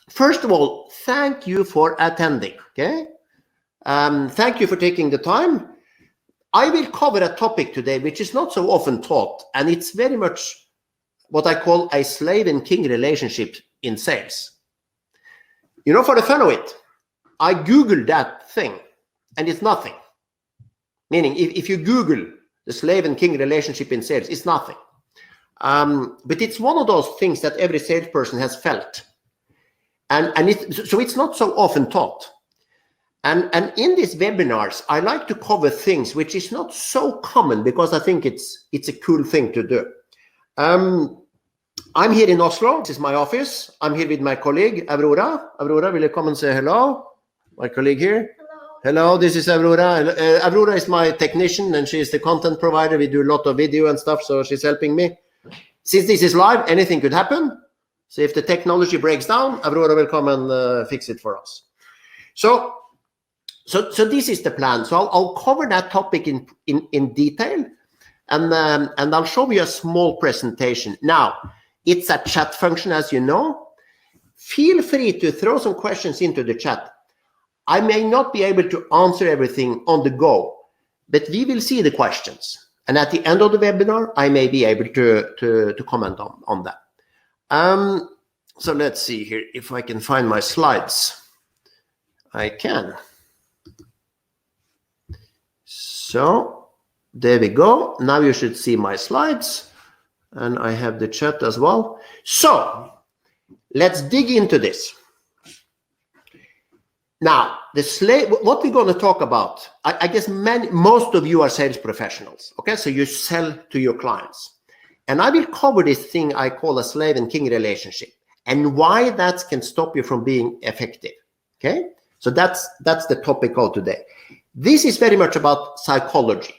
First of all, thank you for attending, okay? Thank you for taking the time. I will cover a topic today which is not so often taught, and it's very much what I call a slave and king relationship in sales. You know, for the fun of it, I Googled that thing, and it's nothing. Meaning, if you Google the slave and king relationship in sales, it's nothing. But it's one of those things that every salesperson has felt. So it's not so often taught. And in these webinars, I like to cover things which is not so common because I think it's a cool thing to do. I'm here in Oslo. This is my office. I'm here with my colleague, Aurora. Aurora, will you come and say hello? My colleague here. Hello, this is Aurora. Aurora is my technician and she's the content provider. We do a lot of video and stuff, so she's helping me. Since this is live, anything could happen. So if the technology breaks down, Aurora will come and fix it for us. So this is the plan. So I'll cover that topic in detail, and I'll show you a small presentation. Now, it's a chat function, as you know. Feel free to throw some questions into the chat. I may not be able to answer everything on the go, but we will see the questions. And at the end of the webinar, I may be able to comment on that. So let's see here if I can find my slides. I can. So there we go. Now you should see my slides, and I have the chat as well. So let's dig into this. Now, what we're going to talk about, I guess most of you are sales professionals, okay? So you sell to your clients. And I will cover this thing I call a slave and king relationship and why that can stop you from being effective, okay? So that's the topic of today. This is very much about psychology.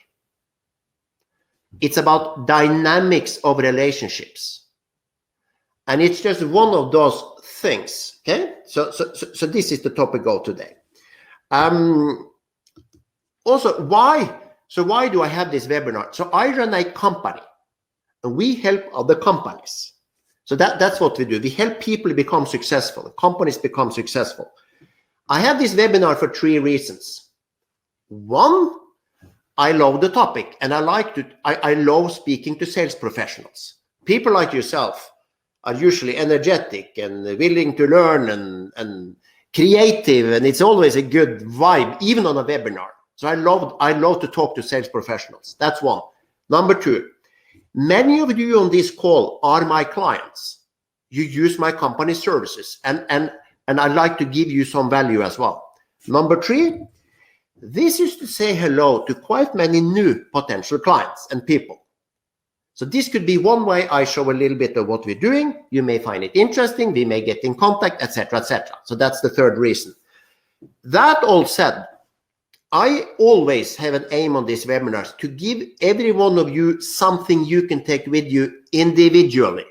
It's about dynamics of relationships. And it's just one of those things, okay? So this is the topic of today. Also, why do I have this webinar? So I run a company, and we help other companies. So that's what we do. We help people become successful, companies become successful. I have this webinar for 3 reasons. One, I love the topic, and I love speaking to sales professionals. People like yourself are usually energetic and willing to learn and creative, and it's always a good vibe, even on a webinar. So I love to talk to sales professionals. That's one. Number 2, many of you on this call are my clients. You use my company services, and I'd like to give you some value as well. Number 3, this is to say hello to quite many new potential clients and people. So this could be one way I show a little bit of what we're doing. You may find it interesting. We may get in contact, etc., etc. So that's the 3rd reason. That all said, I always have an aim on these webinars to give every one of you something you can take with you individually.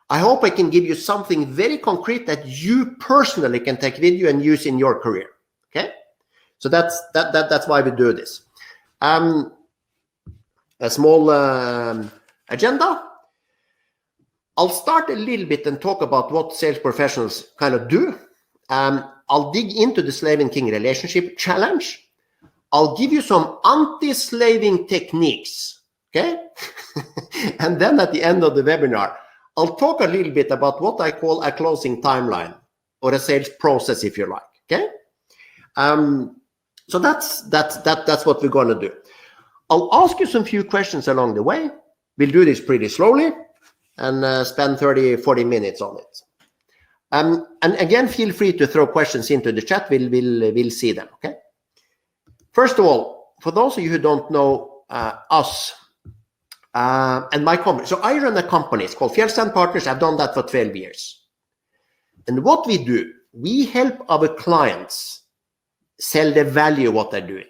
I hope I can give you something very concrete that you personally can take with you and use in your career. Okay? So that's why we do this. A small agenda. I'll start a little bit and talk about what sales professionals kind of do. I'll dig into the slave and king relationship challenge. I'll give you some anti-slaving techniques, okay? And then at the end of the webinar, I'll talk a little bit about what I call a closing timeline or a sales process, if you like, okay? So that's what we're going to do. I'll ask you some few questions along the way. We'll do this pretty slowly and spend 30-40 minutes on it. And again, feel free to throw questions into the chat. We'll see them, okay? First of all, for those of you who don't know us and my company, so I run a company. It's called Fjeldstad Partners. I've done that for 12 years. And what we do, we help our clients sell the value of what they're doing.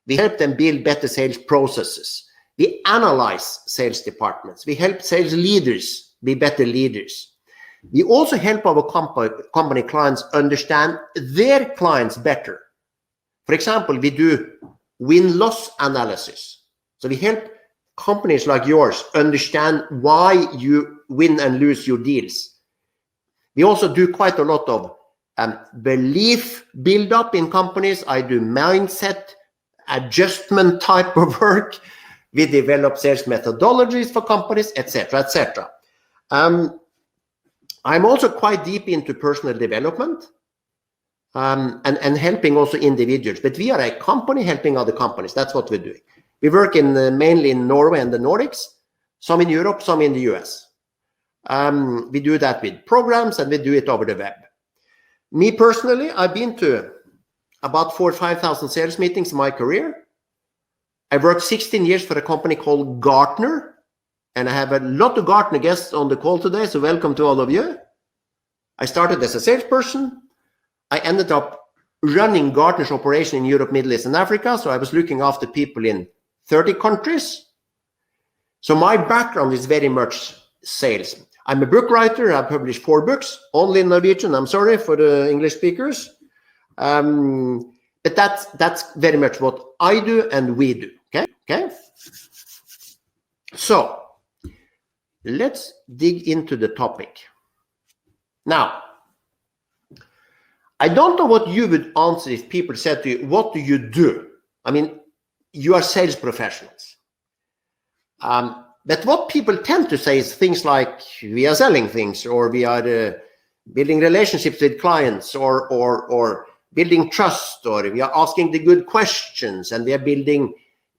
We help them build better sales processes. We analyze sales departments. We help sales leaders be better leaders. We also help our company clients understand their clients better. For example, we do win-loss analysis. So we help companies like yours understand why you win and lose your deals. We also do quite a lot of belief build-up in companies. I do mindset adjustment type of work. We develop sales methodologies for companies, etc., etc. I'm also quite deep into personal development and helping also individuals. But we are a company helping other companies. That's what we're doing. We work mainly in Norway and the Nordics, some in Europe, some in the US. We do that with programs, and we do it over the web. Me personally, I've been to about 4,000 or 5,000 sales meetings in my career. I worked 16 years for a company called Gartner, and I have a lot of Gartner guests on the call today, so welcome to all of you. I started as a salesperson. I ended up running Gartner's operation in Europe, Middle East, and Africa, so I was looking after people in 30 countries. So my background is very much sales. I'm a book writer. I've published 4 books, only in Norwegian. I'm sorry for the English speakers. But that's very much what I do and we do. Okay. So let's dig into the topic. Now, I don't know what you would answer if people said to you, what do you do? I mean, you are sales professionals. But what people tend to say is things like, we are selling things, or we are building relationships with clients, or building trust, or we are asking the good questions, and we are building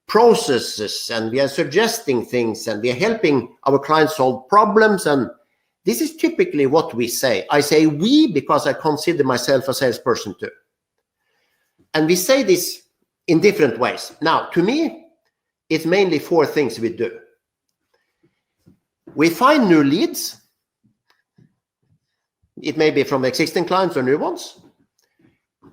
processes, and we are suggesting things, and we are helping our clients solve problems. And this is typically what we say. I say we because I consider myself a salesperson too. And we say this in different ways. Now, to me, it's mainly 4 things we do. We find new leads. It may be from existing clients or new ones.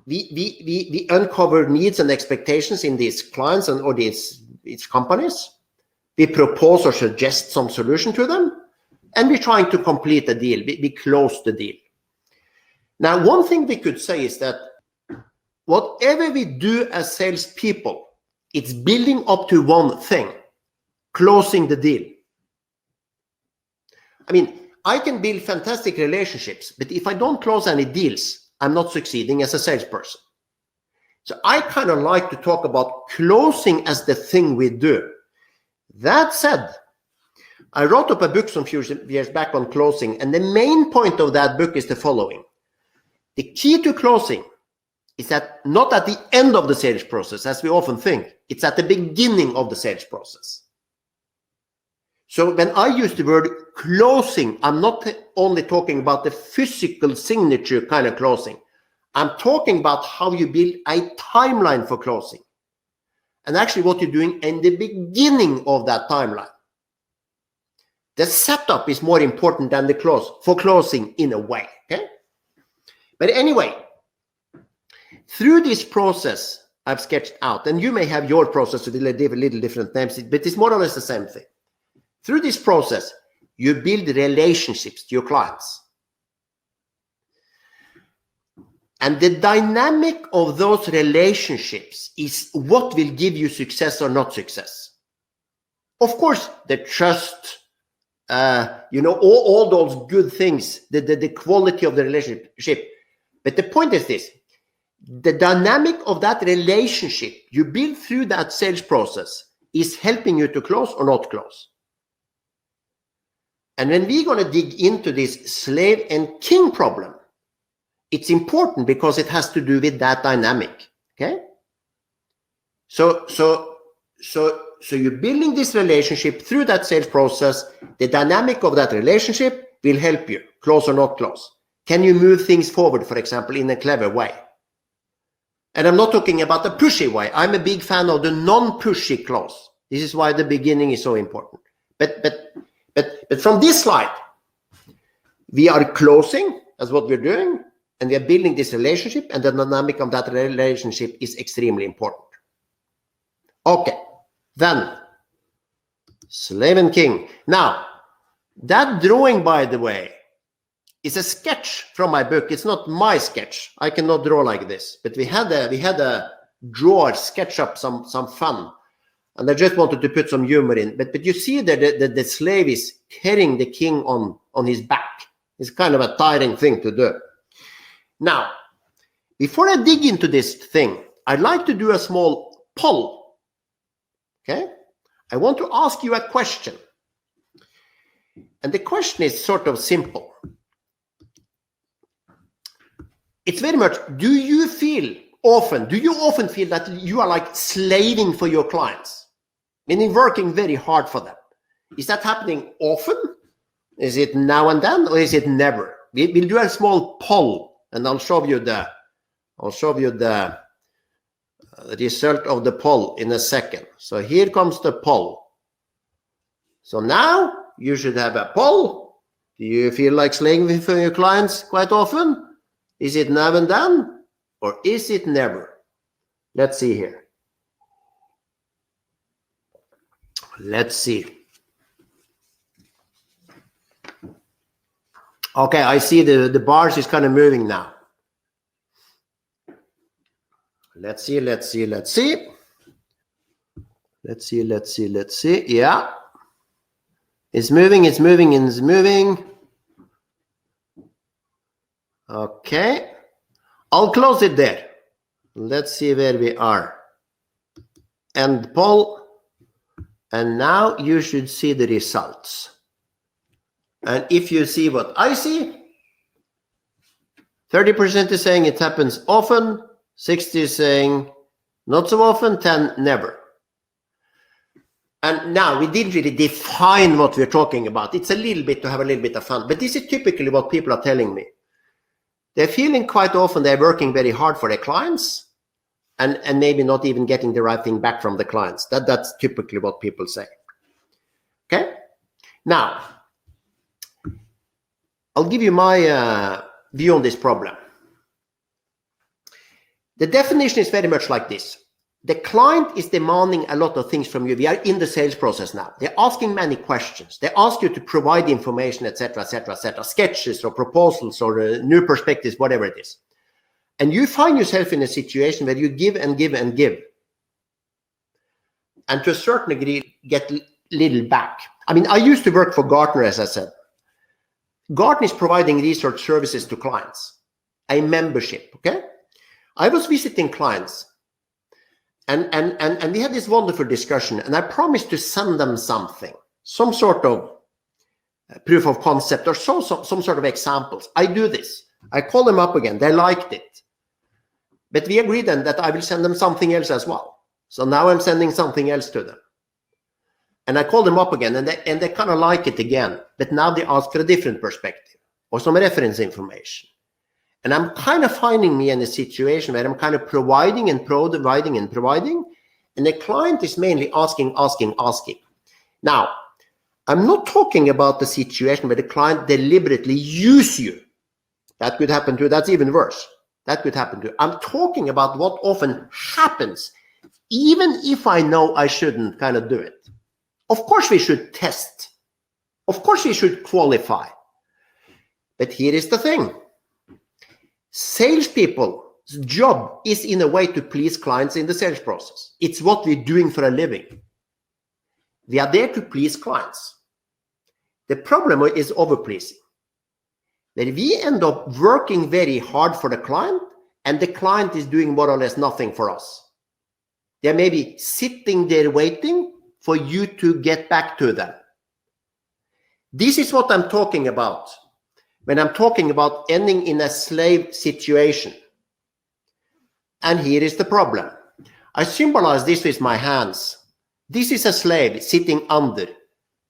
We uncover needs and expectations in these clients or these companies. We propose or suggest some solution to them. And we're trying to complete the deal. We close the deal. Now, one thing we could say is that whatever we do as salespeople, it's building up to one thing, closing the deal. I mean, I can build fantastic relationships, but if I don't close any deals, I'm not succeeding as a salesperson. So I kind of like to talk about closing as the thing we do. That said, I wrote up a book some few years back on closing, and the main point of that book is the following. The key to closing is that not at the end of the sales process, as we often think, it's at the beginning of the sales process. So when I use the word closing, I'm not only talking about the physical signature kind of closing. I'm talking about how you build a timeline for closing. And actually what you're doing in the beginning of that timeline. The setup is more important than the close for closing in a way. Okay? But anyway, through this process I've sketched out, and you may have your process with a little different names, but it's more or less the same thing. Through this process, you build relationships to your clients. And the dynamic of those relationships is what will give you success or not success. Of course, the trust, all those good things, the quality of the relationship. But the point is this, the dynamic of that relationship you build through that sales process is helping you to close or not close. And when we're going to dig into this slave and king problem, it's important because it has to do with that dynamic. Okay? So you're building this relationship through that sales process. The dynamic of that relationship will help you close or not close. Can you move things forward, for example, in a clever way? And I'm not talking about the pushy way. I'm a big fan of the non-pushy close. This is why the beginning is so important. But from this slide, we are closing, that's what we're doing, and we are building this relationship, and the dynamic of that relationship is extremely important. Okay, then, slave and king. Now, that drawing, by the way, is a sketch from my book. It's not my sketch. I cannot draw like this, but we had a drawer sketch up some fun. And I just wanted to put some humor in. But you see that the slave is carrying the king on his back. It's kind of a tiring thing to do. Now, before I dig into this thing, I'd like to do a small poll. Okay? I want to ask you a question. And the question is sort of simple. It's very much, do you often feel that you are like slaving for your clients? Meaning working very hard for them. Is that happening often? Is it now and then, or is it never? We'll do a small poll, and I'll show you the result of the poll in a second. So here comes the poll. So now you should have a poll. Do you feel like slaving for your clients quite often? Is it now and then, or is it never? Let's see here. Let's see. Okay, I see the bars is kind of moving now. Let's see. Yeah. It's moving. Okay. I'll close it there. Let's see where we are. End poll. And now you should see the results. And if you see what I see, 30% is saying it happens often, 60% is saying not so often, 10% never. And now we didn't really define what we're talking about. It's a little bit to have a little bit of fun, but this is typically what people are telling me. They're feeling quite often they're working very hard for their clients and maybe not even getting the right thing back from the clients. That's typically what people say. Okay? Now, I'll give you my view on this problem. The definition is very much like this. The client is demanding a lot of things from you. We are in the sales process now. They're asking many questions. They ask you to provide information, etc., sketches or proposals or new perspectives, whatever it is. And you find yourself in a situation where you give and give and give. And to a certain degree, get little back. I mean, I used to work for Gartner, as I said. Gartner is providing research services to clients, a membership, okay? I was visiting clients and we had this wonderful discussion, and I promised to send them something, some sort of proof of concept or some sort of examples. I do this. I call them up again. They liked it. But we agreed then that I will send them something else as well. So now I'm sending something else to them. And I call them up again, and they kind of like it again. But now they ask for a different perspective or some reference information. And I'm kind of finding me in a situation where I'm kind of providing. And the client is mainly asking. Now, I'm not talking about the situation where the client deliberately uses you. That could happen too. That's even worse. That could happen too. I'm talking about what often happens, even if I know I shouldn't kind of do it. Of course, we should test. Of course, we should qualify. But here is the thing. Salespeople's job is in a way to please clients in the sales process. It's what we're doing for a living. We are there to please clients. The problem is overpleasing. That we end up working very hard for the client, and the client is doing more or less nothing for us. They're maybe sitting there waiting for you to get back to them. This is what I'm talking about when I'm talking about ending in a slave situation. And here is the problem. I symbolize this with my hands. This is a slave sitting under.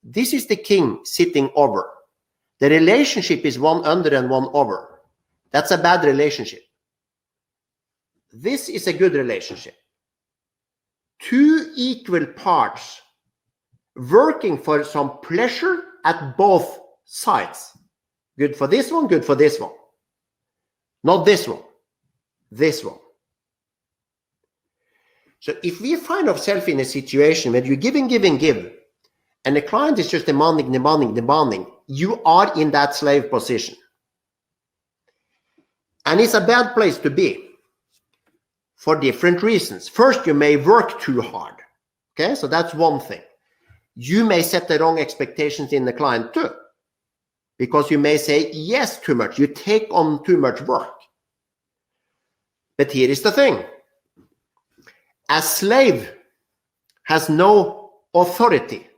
This is the king sitting over. The relationship is one under and one over. That's a bad relationship. This is a good relationship. Two equal parts working for some pleasure at both sides. Good for this one, good for this one. Not this one. This one. So if we find ourselves in a situation where you're giving, and the client is just demanding, you are in that slave position. And it's a bad place to be for different reasons. First, you may work too hard. Okay, so that's one thing. You may set the wrong expectations in the client too, because you may say yes too much. You take on too much work. But here is the thing. A slave has no authority.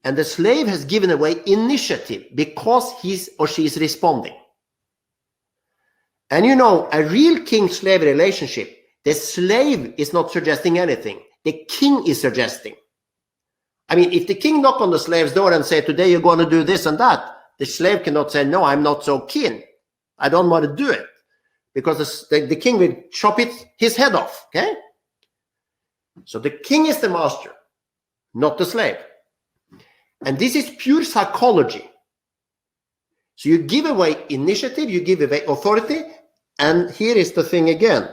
And the slave has given away initiative because he or she is responding. And you know, a real king-slave relationship, the slave is not suggesting anything. The king is suggesting. I mean, if the king knock on the slave's door and say, today you're going to do this and that, the slave cannot say, no, I'm not so keen. I don't want to do it. Because the king will chop his head off, okay? So the king is the master, not the slave. And this is pure psychology. So you give away initiative, you give away authority, and here is the thing again.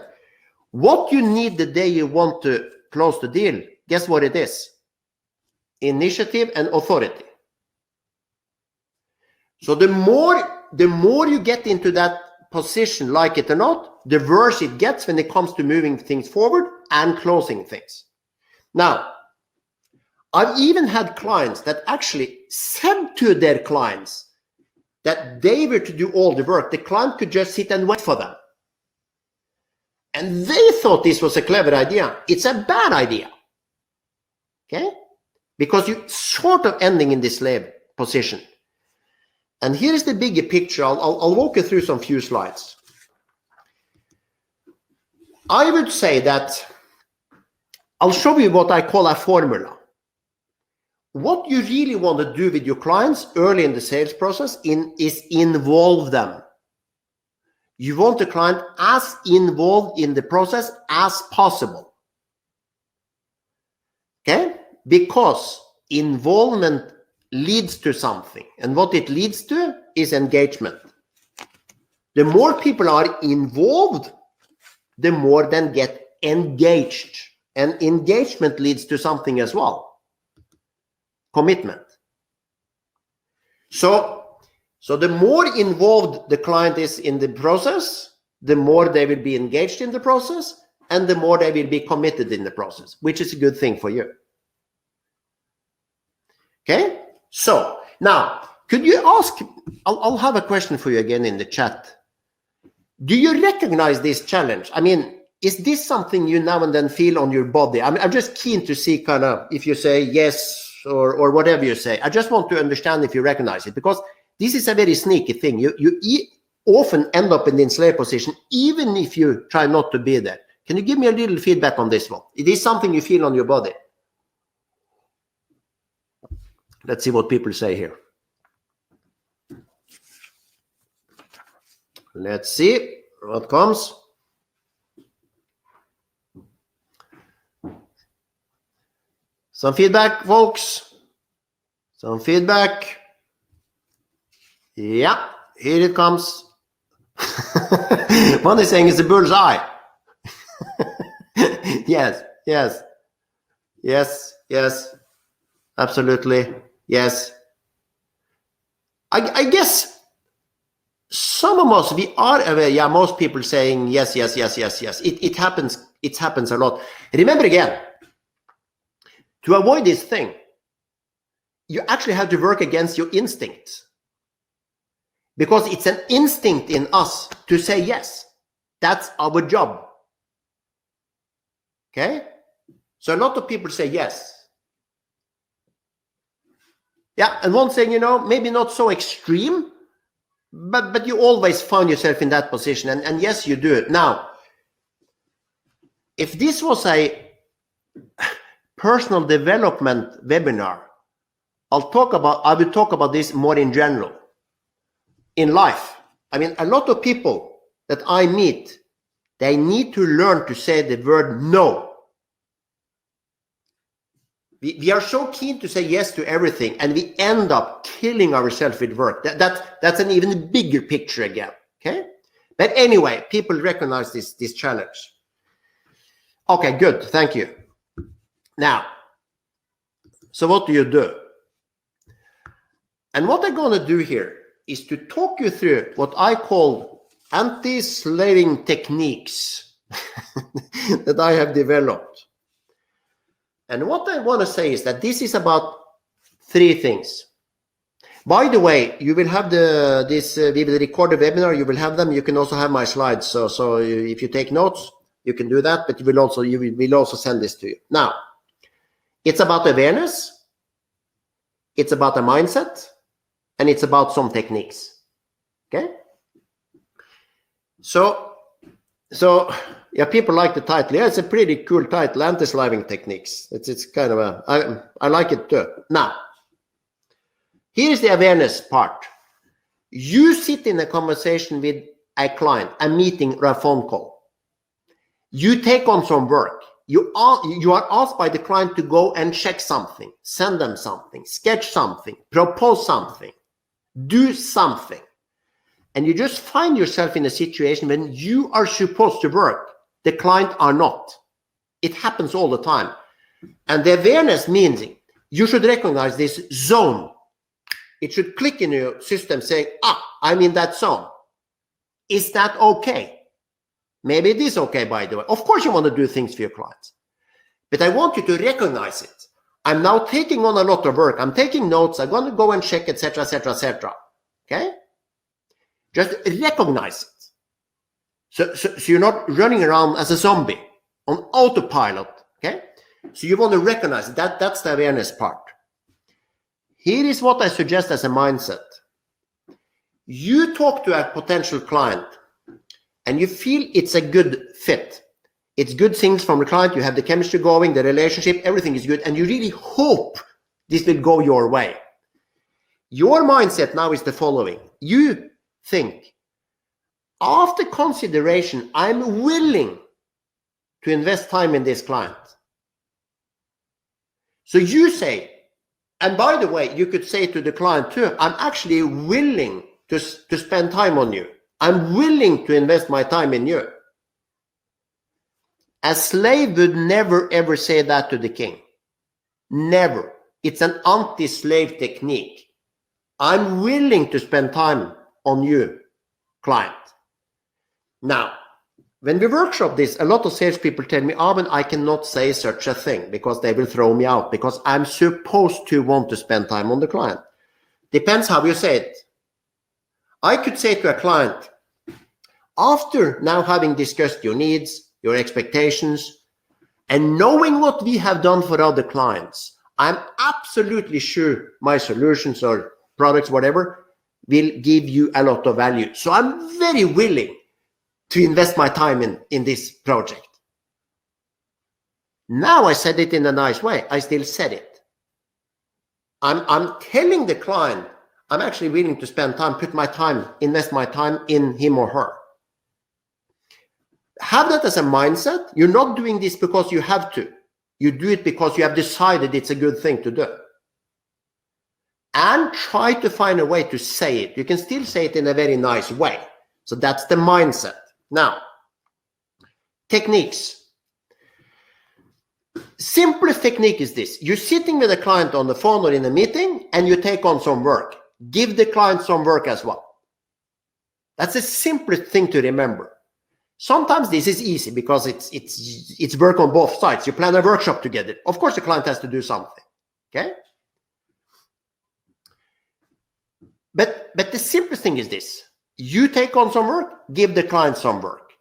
What you need the day you want to close the deal, guess what it is? Initiative and authority. So the more you get into that position, like it or not, the worse it gets when it comes to moving things forward and closing things. Now, I've even had clients that actually said to their clients that they were to do all the work. The client could just sit and wait for them. And they thought this was a clever idea. It's a bad idea. Okay? Because you're sort of ending in this slave position. And here's the bigger picture. I'll walk you through some few slides. I would say that I'll show you what I call a formula. What you really want to do with your clients early in the sales process is involve them. You want the client as involved in the process as possible. Okay? Because involvement leads to something, and what it leads to is engagement. The more people are involved, the more then get engaged, and engagement leads to something as well. Commitment. So the more involved the client is in the process, the more they will be engaged in the process, and the more they will be committed in the process, which is a good thing for you. Okay? So now, could you ask, I'll have a question for you again in the chat. Do you recognize this challenge? I mean, is this something you now and then feel on your body? I'm just keen to see kind of if you say yes or whatever you say. I just want to understand if you recognize it, because this is a very sneaky thing. You often end up in the enslaved position, even if you try not to be there. Can you give me a little feedback on this one? It is something you feel on your body. Let's see what people say here. Let's see what comes. Some feedback, folks. Some feedback. Yeah, here it comes. One is saying it's a bull's eye. Yes. Absolutely. Yes. I guess some of us, we are aware. Yeah, most people saying yes. It happens a lot. Remember again, to avoid this thing, you actually have to work against your instincts. Because it's an instinct in us to say yes. That's our job. Okay? So a lot of people say yes. Yeah, and one thing, maybe not so extreme, but you always find yourself in that position. And yes, you do it. Now, if this was a personal development webinar, I will talk about this more in general. In life, I mean, a lot of people that I meet, they need to learn to say the word no. We are so keen to say yes to everything, and we end up killing ourselves with work. That's an even bigger picture again. Okay, but anyway, people recognize this challenge. Okay, good. Thank you. Now, so what do you do? And what I'm going to do here is to talk you through what I call anti-slaving techniques that I have developed. And what I want to say is that this is about three things. By the way, you will have we will record the webinar. You will have them. You can also have my slides. So if you take notes, you can do that. But we'll also send this to you. Now, it's about awareness. It's about a mindset, and it's about some techniques. Okay. So yeah, people like the title. Yeah, it's a pretty cool title, anti-sliving techniques. It's kind of I like it too. Now, here's the awareness part. You sit in a conversation with a client, a meeting or a phone call. You take on some work. You are asked by the client to go and check something, send them something, sketch something, propose something, do something. And you just find yourself in a situation when you are supposed to work, the client are not. It happens all the time. And the awareness means you should recognize this zone. It should click in your system saying, I'm in that zone. Is that okay? Maybe it is okay, by the way. Of course you want to do things for your clients. But I want you to recognize it. I'm now taking on a lot of work. I'm taking notes. I'm going to go and check, etc., etc., etc. Okay? Just recognize it. So you're not running around as a zombie on autopilot. Okay? So you want to recognize it. That's the awareness part. Here is what I suggest as a mindset. You talk to a potential client and you feel it's a good fit. It's good things from the client. You have the chemistry going, the relationship, everything is good. And you really hope this will go your way. Your mindset now is the following. You think, after consideration, I'm willing to invest time in this client. So you say, and by the way, you could say to the client too, I'm actually willing to spend time on you. I'm willing to invest my time in you. A slave would never ever say that to the king. Never. It's an anti-slave technique. I'm willing to spend time on you, client. Now, when we workshop this, a lot of salespeople tell me, Amund, I cannot say such a thing because they will throw me out because I'm supposed to want to spend time on the client. Depends how you say it. I could say to a client, after now having discussed your needs, your expectations, and knowing what we have done for other clients, I'm absolutely sure my solutions or products, whatever, will give you a lot of value. So I'm very willing to invest my time in this project. Now I said it in a nice way. I still said it. I'm telling the client, I'm actually willing to spend time, invest my time in him or her. Have that as a mindset. You're not doing this because you have to. You do it because you have decided it's a good thing to do. And try to find a way to say it. You can still say it in a very nice way. So that's the mindset. Now, techniques. Simplest technique is this. You're sitting with a client on the phone or in a meeting and you take on some work. Give the client some work as well. That's the simplest thing to remember. Sometimes this is easy because it's work on both sides. You plan a workshop together. Of course, the client has to do something. Okay? But the simplest thing is this. You take on some work, give the client some work.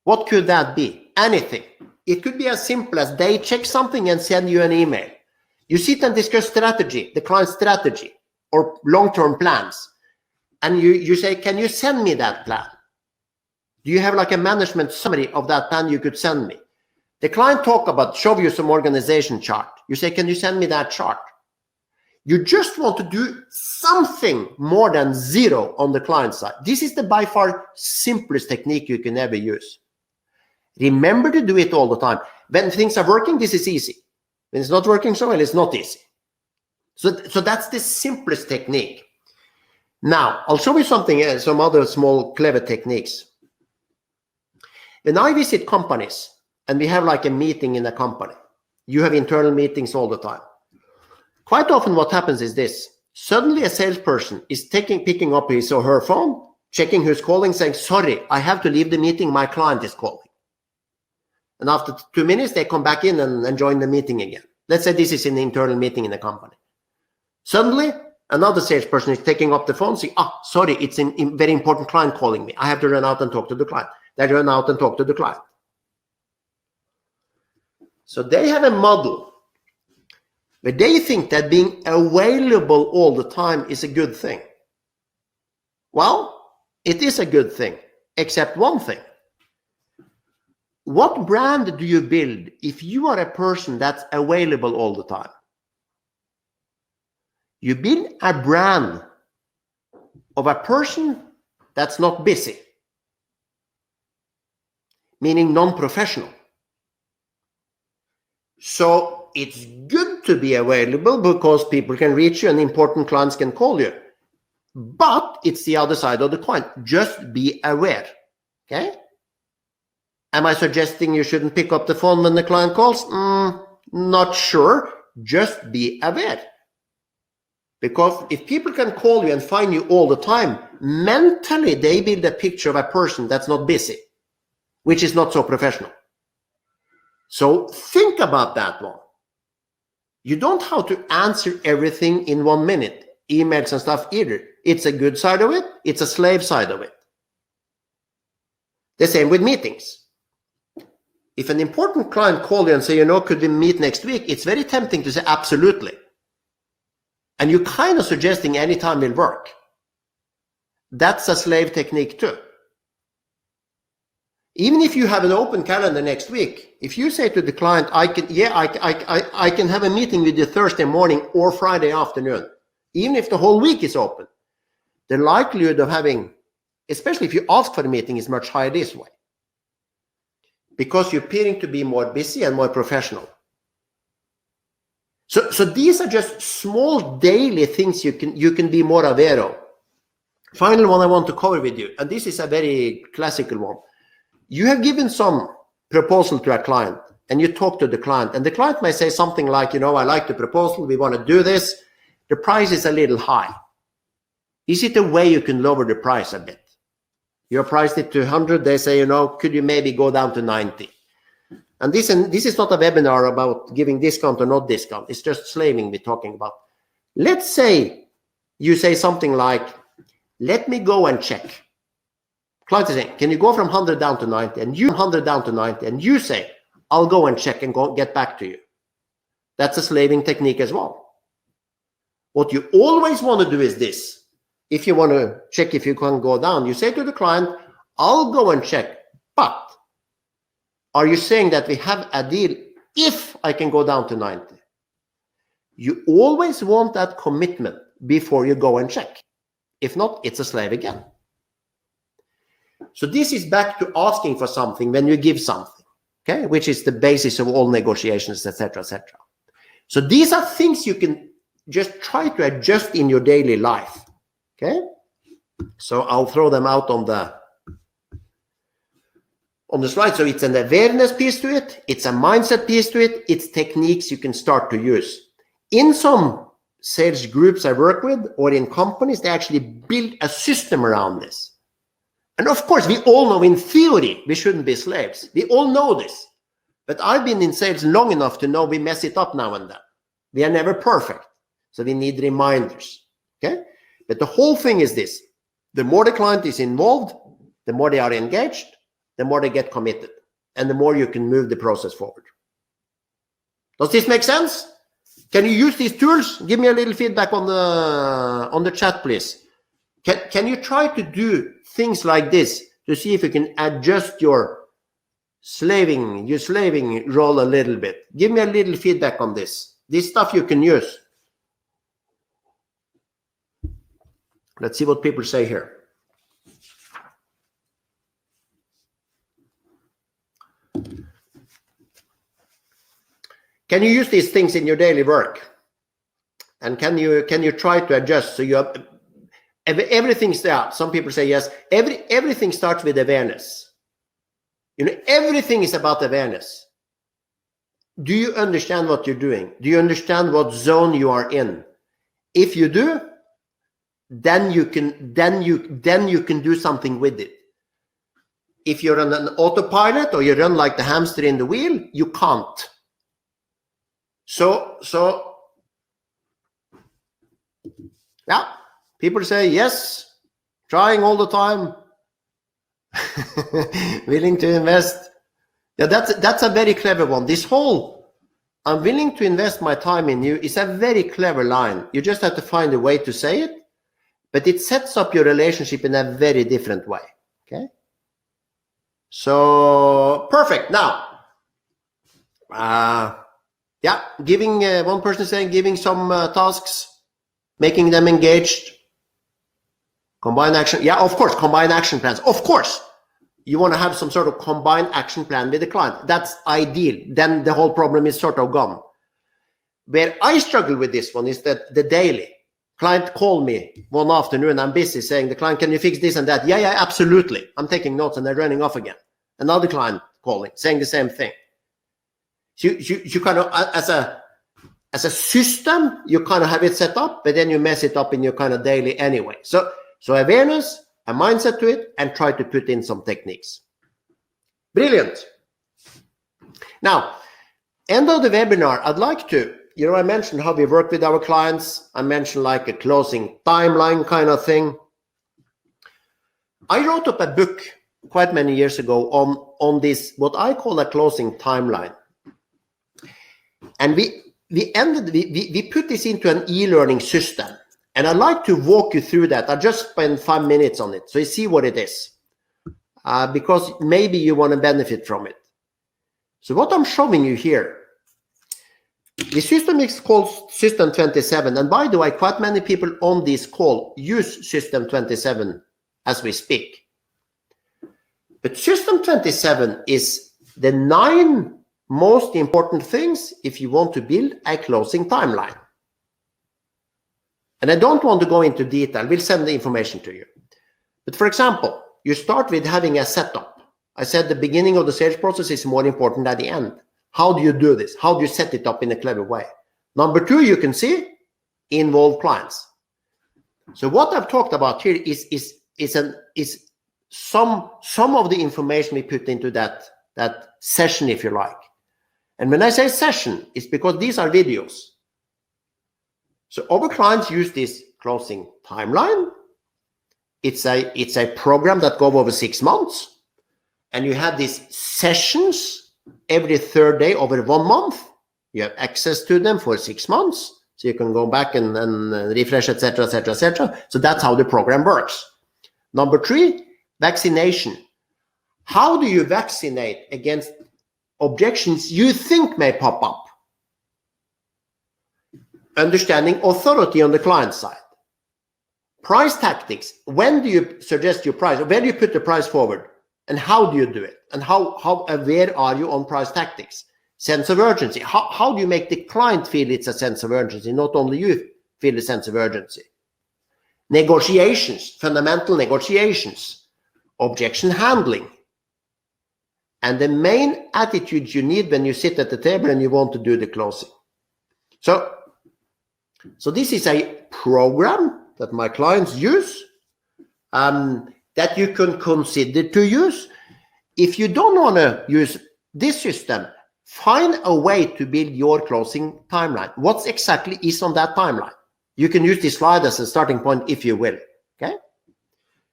What could that be? Anything. It could be as simple as they check something and send you an email. You sit and discuss strategy, the client's strategy, or long-term plans. And you say, can you send me that plan? Do you have like a management summary of that plan you could send me? The client show you some organization chart. You say, can you send me that chart? You just want to do something more than zero on the client side. This is the by far simplest technique you can ever use. Remember to do it all the time. When things are working, this is easy. When it's not working so well, it's not easy. So that's the simplest technique. Now, I'll show you something, some other small clever techniques. When I visit companies and we have like a meeting in a company, you have internal meetings all the time. Quite often what happens is this. Suddenly a salesperson is picking up his or her phone, checking who's calling, saying, sorry, I have to leave the meeting, my client is calling. And after 2 minutes, they come back in and join the meeting again. Let's say this is an internal meeting in a company. Suddenly, Another salesperson is taking up the phone saying, sorry, it's a very important client calling me. I have to run out and talk to the client. They run out and talk to the client. So they have a model where they think that being available all the time is a good thing. Well, it is a good thing, except one thing. What brand do you build if you are a person that's available all the time? You build a brand of a person that's not busy, meaning non-professional. So it's good to be available because people can reach you and important clients can call you. But it's the other side of the coin. Just be aware. Okay? Am I suggesting you shouldn't pick up the phone when the client calls? Not sure. Just be aware. Because if people can call you and find you all the time, mentally they build a picture of a person that's not busy, which is not so professional. So think about that one. You don't have to answer everything in 1 minute, emails and stuff either. It's a good side of it. It's a slave side of it. The same with meetings. If an important client calls you and say, could we meet next week? It's very tempting to say absolutely. And you're kind of suggesting any time will work. That's a slave technique too. Even if you have an open calendar next week, if you say to the client, I can have a meeting with you Thursday morning or Friday afternoon, even if the whole week is open, the likelihood of having, especially if you ask for a meeting, is much higher this way. Because you're appearing to be more busy and more professional. So these are just small daily things you can be more aware of. Final one I want to cover with you, and this is a very classical one. You have given some proposal to a client, and you talk to the client, and the client may say something like, I like the proposal, we want to do this. The price is a little high. Is it a way you can lower the price a bit? You priced it to 100, they say, could you maybe go down to 90? And this is not a webinar about giving discount or not discount. It's just slaving we're talking about. Let's say you say something like, let me go and check. Client is saying, can you go from 100 down to 90? And you 100 down to 90. And you say, I'll go and check and get back to you. That's a slaving technique as well. What you always want to do is this. If you want to check if you can go down, you say to the client, I'll go and check, but are you saying that we have a deal if I can go down to 90? You always want that commitment before you go and check. If not, it's a slave again. So this is back to asking for something when you give something, okay, which is the basis of all negotiations, etc., etc. So these are things you can just try to adjust in your daily life, okay? So I'll throw them out on the slide. So it's an awareness piece to it. It's a mindset piece to it. It's techniques you can start to use. In some sales groups I work with or in companies, they actually build a system around this. And of course, we all know in theory, we shouldn't be slaves. We all know this. But I've been in sales long enough to know we mess it up now and then. We are never perfect. So we need reminders, okay? But the whole thing is this. The more the client is involved, the more they are engaged, the more they get committed, and the more you can move the process forward. Does this make sense? Can you use these tools? Give me a little feedback on the chat, please. Can you try to do things like this to see if you can adjust your slaving role a little bit? Give me a little feedback on this. This stuff you can use. Let's see what people say here. Can you use these things in your daily work? And can you try to adjust so you have everything's there? Some people say yes. Everything starts with awareness. Everything is about awareness. Do you understand what you're doing? Do you understand what zone you are in? If you do, then you can do something with it. If you're on an autopilot or you run like the hamster in the wheel, you can't. So Yeah, people say yes, trying all the time, willing to invest. Yeah, that's a very clever one. This whole "I'm willing to invest my time in you" is a very clever line. You just have to find a way to say it, but it sets up your relationship in a very different way. Okay. So perfect. Now, yeah, giving one person saying giving some tasks, making them engaged. Combined action. Yeah, of course, combined action plans. Of course, you want to have some sort of combined action plan with the client. That's ideal. Then the whole problem is sort of gone. Where I struggle with this one is that the daily client called me one afternoon. I'm busy saying, the client, can you fix this and that? Yeah, absolutely. I'm taking notes and they're running off again. Another client calling, saying the same thing. So you kind of, as a system, you kind of have it set up, but then you mess it up in your kind of daily anyway. So awareness, a mindset to it, and try to put in some techniques. Brilliant. Now, end of the webinar, I'd like to, I mentioned how we work with our clients. I mentioned like a closing timeline kind of thing. I wrote up a book quite many years ago on this, what I call a closing timeline. And we put this into an e-learning system. And I'd like to walk you through that. I'll just spend 5 minutes on it so you see what it is. Because maybe you want to benefit from it. So what I'm showing you here, the system is called System 27. And by the way, quite many people on this call use System 27 as we speak. But System 27 is the 9 most important things if you want to build a closing timeline. And I don't want to go into detail. We'll send the information to you. But for example, you start with having a setup. I said the beginning of the sales process is more important than the end. How do you do this? How do you set it up in a clever way? Number 2, you can see, involve clients. So what I've talked about here is some of the information we put into that session, if you like. And when I say session, it's because these are videos. So our clients use this closing timeline. It's a program that goes over 6 months. And you have these sessions every 3rd day over 1 month. You have access to them for 6 months. So you can go back and refresh, etc., etc., etc. So that's how the program works. Number 3, vaccination. How do you vaccinate against objections you think may pop up? Understanding authority on the client side. Price tactics. When do you suggest your price? When do you put the price forward? And how do you do it? And how aware are you on price tactics? Sense of urgency. How do you make the client feel it's a sense of urgency? Not only you feel a sense of urgency. Negotiations. Fundamental negotiations. Objection handling. And the main attitude you need when you sit at the table and you want to do the closing. So this is a program that my clients use that you can consider to use. If you don't want to use this system, find a way to build your closing timeline. What exactly is on that timeline? You can use this slide as a starting point if you will. Okay.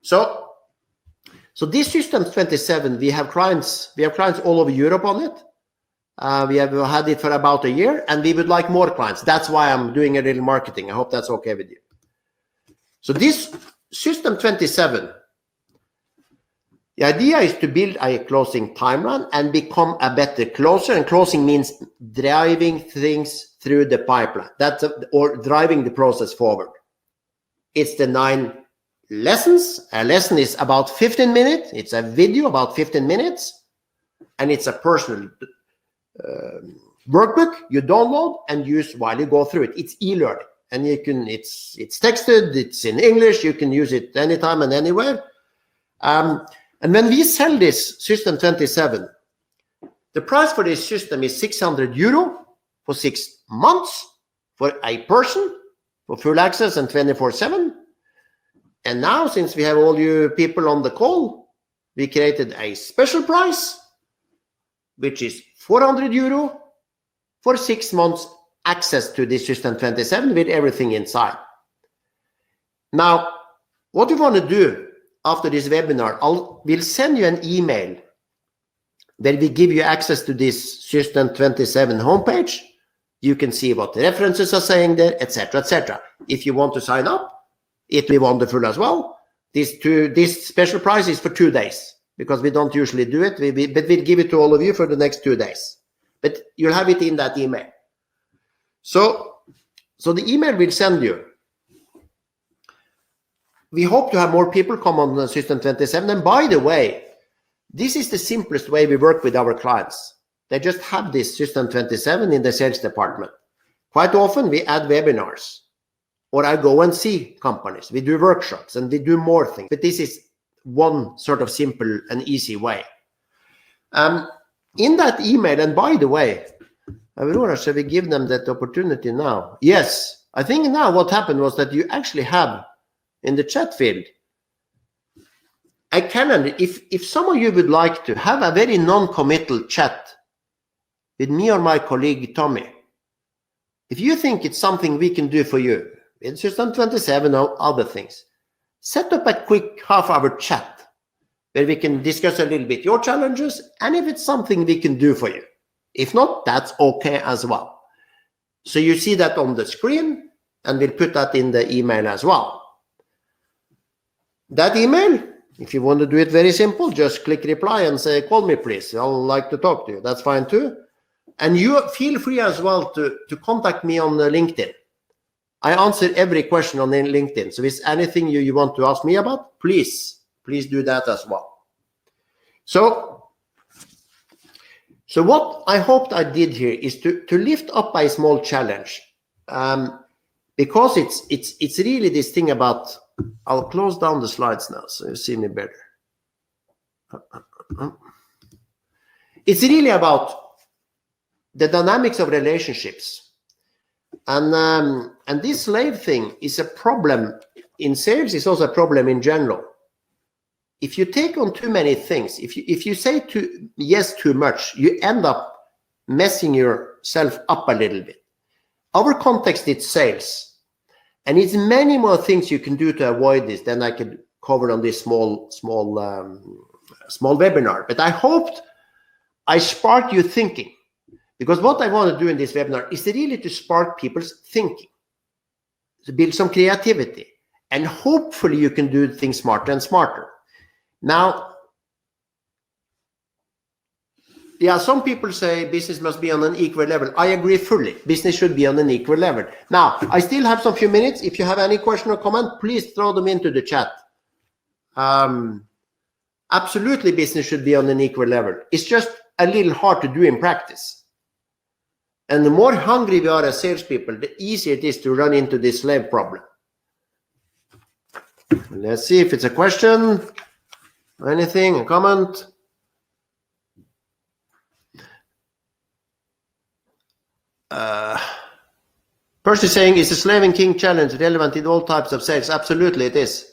So this System 27, we have clients all over Europe on it. We have had it for about a year, and we would like more clients. That's why I'm doing a little marketing. I hope that's okay with you. So this System 27, the idea is to build a closing timeline and become a better closer. And closing means driving things through the pipeline. Or driving the process forward. It's the 9 lessons. A lesson is about 15 minutes. It's a video about 15 minutes. And it's a personal workbook you download and use while you go through it. It's e-learning, and it's texted, it's in English, you can use it anytime and anywhere. And when we sell this System 27, the price for this system is 600 euro for 6 months for a person, for full access and 24/7. And now, since we have all you people on the call, we created a special price, which is 400 euro for 6 months access to this System 27 with everything inside. Now, what we want to do after this webinar, we'll send you an email where we give you access to this System 27 homepage. You can see what the references are saying there, etc., etc. If you want to sign up, it will be wonderful as well. This special price is for 2 days, because we don't usually do it, but we'll give it to all of you for the next 2 days. But you'll have it in that email. So the email we'll send you, we hope to have more people come on the System 27. And by the way, this is the simplest way we work with our clients. They just have this System 27 in the sales department. Quite often we add webinars, or I go and see companies. We do workshops and we do more things. But this is one sort of simple and easy way. In that email, and by the way, Aurora, shall we give them that opportunity now? Yes, I think now what happened was that you actually have in the chat field a calendar. If some of you would like to have a very non-committal chat with me or my colleague Tommy, if you think it's something we can do for you, in System 27 or other things, set up a quick half-hour chat where we can discuss a little bit your challenges and if it's something we can do for you. If not, that's okay as well. So you see that on the screen, and we'll put that in the email as well. That email, if you want to do it very simple, just click reply and say, call me please, I'll like to talk to you. That's fine too. And you feel free as well to contact me on LinkedIn. I answer every question on LinkedIn. So if there's anything you want to ask me about, please do that as well. So what I hoped I did here is to lift up a small challenge, because it's really this thing about, I'll close down the slides now so you see me better. It's really about the dynamics of relationships. And this slave thing is a problem in sales, it's also a problem in general. If you take on too many things, if you say yes too much, you end up messing yourself up a little bit. Our context is sales, and it's many more things you can do to avoid this than I could cover on this small webinar. But I hoped I sparked you thinking, because what I want to do in this webinar is really to spark people's thinking, to build some creativity, and hopefully you can do things smarter and smarter. Now, yeah, some people say business must be on an equal level. I agree fully. Business should be on an equal level. Now, I still have some few minutes. If you have any question or comment, please throw them into the chat. Absolutely, business should be on an equal level. It's just a little hard to do in practice. And the more hungry we are as salespeople, the easier it is to run into this slave problem. Let's see if it's a question. Anything, a comment? Percy saying, is the slave and king challenge relevant in all types of sales? Absolutely, it is.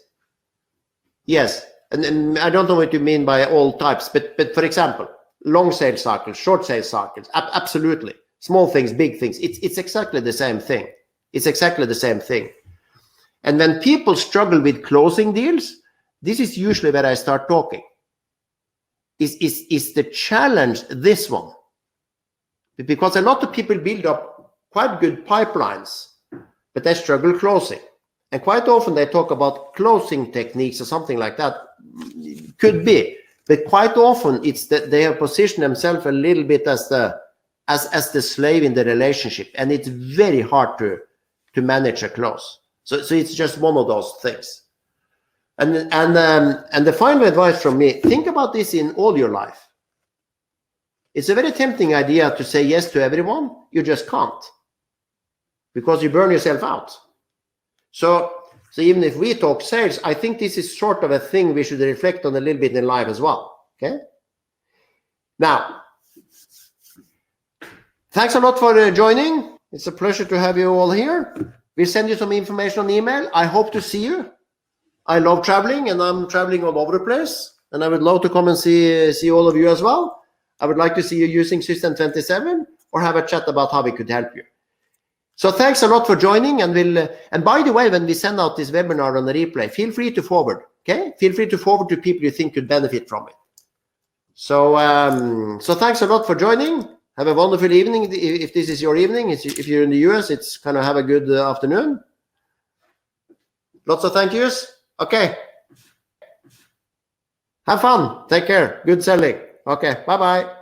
Yes, and I don't know what you mean by all types, but for example, long sales cycles, short sales cycles, absolutely. Small things, big things, it's exactly the same thing. It's exactly the same thing. And when people struggle with closing deals, this is usually where I start talking. Is the challenge this one? Because a lot of people build up quite good pipelines, but they struggle closing. And quite often they talk about closing techniques or something like that. Could be, but quite often it's that they have positioned themselves a little bit as the slave in the relationship, and it's very hard to manage a close. So it's just one of those things. And the final advice from me, think about this in all your life. It's a very tempting idea to say yes to everyone. You just can't, because you burn yourself out. So even if we talk sales, I think this is sort of a thing we should reflect on a little bit in life as well. Okay. Now, thanks a lot for joining. It's a pleasure to have you all here. We'll send you some information on email. I hope to see you. I love traveling, and I'm traveling all over the place, and I would love to come and see all of you as well. I would like to see you using System 27 or have a chat about how we could help you. So thanks a lot for joining, and by the way, when we send out this webinar on the replay, feel free to forward, okay? Feel free to forward to people you think could benefit from it. So so thanks a lot for joining. Have a wonderful evening. If this is your evening, if you're in the US, it's kind of have a good afternoon. Lots of thank yous. Okay. Have fun. Take care. Good selling. Okay. Bye-bye.